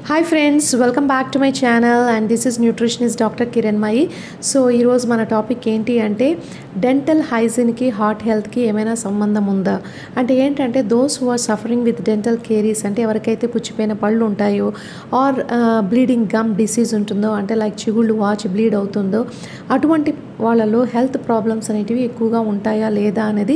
Hi friends, welcome back to my channel and this is nutritionist Dr. Kiranmayi. So ee roju mana topic enti ante dental hygiene ki heart health ki emaina sambandham unda ante entante those who are suffering with dental caries ante evarikaithe puchchipoyina pallu untayo or bleeding gum disease untundo ante like chigullu vachi bleed avutundo అటువంటి వాళ్ళలో health problems అనేటివి ఎక్కువగా ఉంటాయా లేదా అనేది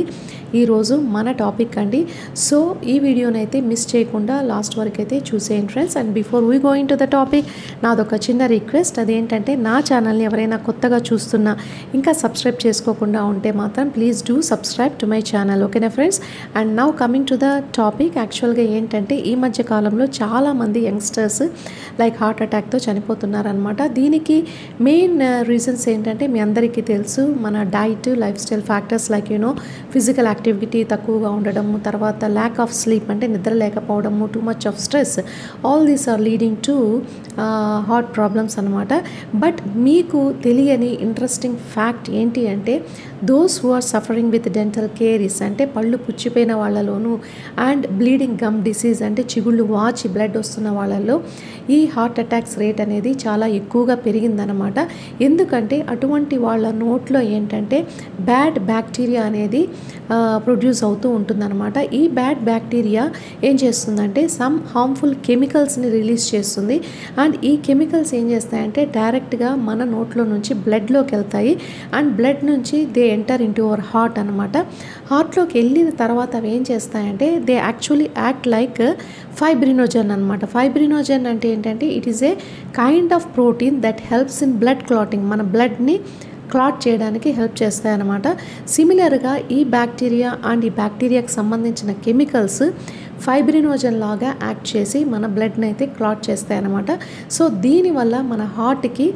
ఈరోజు మన topic అండి. సో ఈ వీడియోనైతే మిస్ చేయకుండా లాస్ట్ వరకు అయితే చూసేయండి friends. And before we going to the topic నాదొక చిన్న రిక్వెస్ట్, అదేంటంటే నా ఛానల్ని ఎవరైనా కొత్తగా చూస్తున్నా ఇంకా సబ్స్క్రైబ్ చేసుకోకుండా ఉంటే మాత్రం please do subscribe to my channel, ఓకేనా friends. And now coming to the topic, యాక్చువల్గా ఏంటంటే ఈ మధ్య కాలంలో చాలామంది యంగ్స్టర్స్ లైక్ హార్ట్ అటాక్తో చనిపోతున్నారనమాట. దీనికి మెయిన్ రీజన్స్ ఏంటంటే మీ అందరికీ తెలుసు, మన diet, lifestyle factors like physical activity తక్కువగా ఉండడము, తర్వాత ల్యాక్ ఆఫ్ స్లీప్ అంటే నిద్ర లేకపోవడము, too much of stress, all these are leading to heart problems అనమాట. బట్ మీకు తెలియని ఇంట్రెస్టింగ్ ఫ్యాక్ట్ ఏంటి అంటే those who are suffering with dental caries అంటే పళ్ళు పుచ్చిపోయిన వాళ్ళలోనూ అండ్ బ్లీడింగ్ గమ్ డిసీజ్ అంటే చిగుళ్ళు వాచి బ్లడ్ వస్తున్న వాళ్ళలో ఈ హార్ట్ అటాక్స్ రేట్ అనేది చాలా ఎక్కువగా పెరిగిందనమాట. ఎందుకంటే అటువంటి వాళ్ళ నోట్లో ఏంటంటే బ్యాడ్ బ్యాక్టీరియా అనేది ప్రొడ్యూస్ అవుతూ ఉంటుందన్నమాట. ఈ బ్యాడ్ బ్యాక్టీరియా ఏం చేస్తుందంటే సమ్ హార్మ్ఫుల్ కెమికల్స్ని రిలీజ్ చేస్తుంది. అండ్ ఈ కెమికల్స్ ఏం చేస్తాయంటే డైరెక్ట్గా మన నోట్లో నుంచి బ్లడ్లోకి వెళ్తాయి అండ్ బ్లడ్ నుంచి they enter into our heart అనమాట. హార్ట్లోకి వెళ్ళిన తర్వాత అవి ఏం చేస్తాయంటే they actually act like fibrinogen అనమాట. ఫైబ్రినోజన్ అంటే ఏంటంటే it is a kind of protein that helps in blood clotting, మన బ్లడ్ని క్లాట్ చేయడానికి హెల్ప్ చేస్తాయన్నమాట. సిమిలర్గా ఈ బ్యాక్టీరియా అండ్ ఈ బ్యాక్టీరియాకి సంబంధించిన కెమికల్స్ ఫైబ్రినోజన్ లాగా యాక్ట్ చేసి మన బ్లడ్ని అయితే క్లాట్ చేస్తాయన్నమాట. సో దీనివల్ల మన హార్ట్కి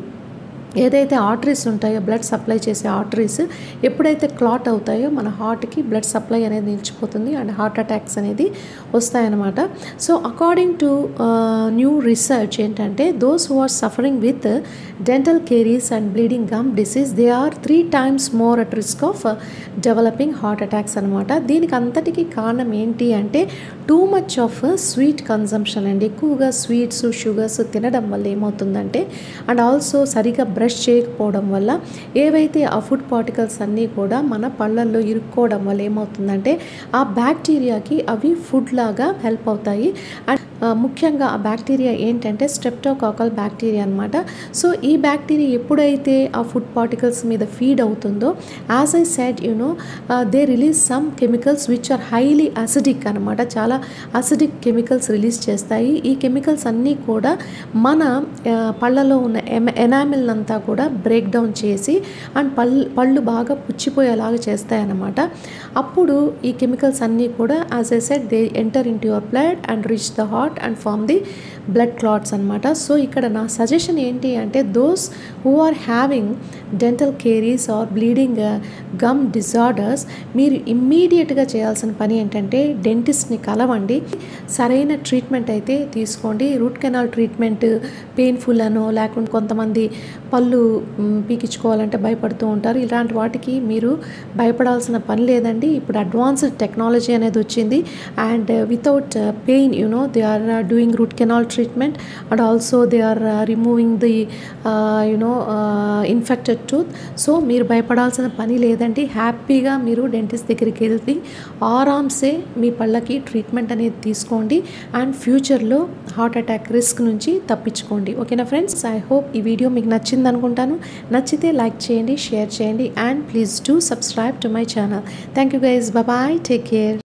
ఏదైతే ఆర్టరీస్ ఉంటాయో బ్లడ్ సప్లై చేసే ఆర్టరీస్ ఎప్పుడైతే క్లాట్ అవుతాయో మన హార్ట్కి బ్లడ్ సప్లై అనేది నిలిచిపోతుంది అండ్ హార్ట్ అటాక్స్ అనేది వస్తాయన్నమాట. So according to new research ఏంటంటే those who are suffering with dental caries and bleeding gum disease they are 3 times more at risk of developing heart attacks అనమాట. దీనికి అంతటికీ కారణం ఏంటి అంటే too much of sweet consumption అండి. ఎక్కువగా sweets, sugars తినడం వల్ల ఏమవుతుందంటే అండ్ ఆల్సో సరిగా బ్రష్ చేయకపోవడం వల్ల ఏవైతే ఆ ఫుడ్ పార్టికల్స్ అన్నీ కూడా మన పళ్ళల్లో ఇరుక్కోవడం వల్ల ఏమవుతుందంటే ఆ బ్యాక్టీరియాకి అవి ఫుడ్ లాగా హెల్ప్ అవుతాయి. అండ్ ముఖ్యంగా ఆ బ్యాక్టీరియా ఏంటంటే స్ట్రెప్టోకాకల్ బ్యాక్టీరియా అనమాట. సో ఈ బ్యాక్టీరియా ఎప్పుడైతే ఆ ఫుడ్ పార్టికల్స్ మీద ఫీడ్ అవుతుందో as I said they release some chemicals which are highly acidic అనమాట. చాలా అసిడిక్ కెమికల్స్ రిలీజ్ చేస్తాయి. ఈ కెమికల్స్ అన్నీ కూడా మన పళ్ళలో ఉన్న ఎనామిల్ అంతా కూడా బ్రేక్ డౌన్ చేసి అండ్ పళ్ళు బాగా పుచ్చిపోయేలాగా చేస్తాయన్నమాట. అప్పుడు ఈ కెమికల్స్ అన్నీ కూడా as I said they enter into your blood and reach the heart and form the blood clots అనమాట. సో ఇక్కడ నా సజెషన్ ఏంటి అంటే those who are having dental caries or bleeding gum disorders మీరు ఇమ్మీడియట్గా చేయాల్సిన పని ఏంటంటే డెంటిస్ట్ని కలవండి, సరైన ట్రీట్మెంట్ అయితే తీసుకోండి. రూట్ కెనాల్ ట్రీట్మెంట్ పెయిన్ఫుల్ అనో లేకుంటే కొంతమంది పళ్ళు పీకించుకోవాలంటే భయపడుతూ ఉంటారు. ఇలాంటి వాటికి మీరు భయపడాల్సిన పని లేదండి. ఇప్పుడు అడ్వాన్స్డ్ టెక్నాలజీ అనేది వచ్చింది and without pain they are doing root canal treatment and also they are removing the infected tooth. So మీరు భయపడాల్సిన పని లేదండి. హ్యాపీగా మీరు డెంటిస్ట్ దగ్గరికి వెళ్ళి ఆరామ్సే మీ పళ్ళకి ట్రీట్మెంట్ అనేది తీసుకోండి అండ్ ఫ్యూచర్లో హార్ట్ అటాక్ రిస్క్ నుంచి తప్పించుకోండి, ఓకేనా ఫ్రెండ్స్. ఐ హోప్ ఈ వీడియో మీకు నచ్చింది అనుకుంటాను. నచ్చితే లైక్ చేయండి, షేర్ చేయండి and please do subscribe to my channel. Thank you guys, bye, take care.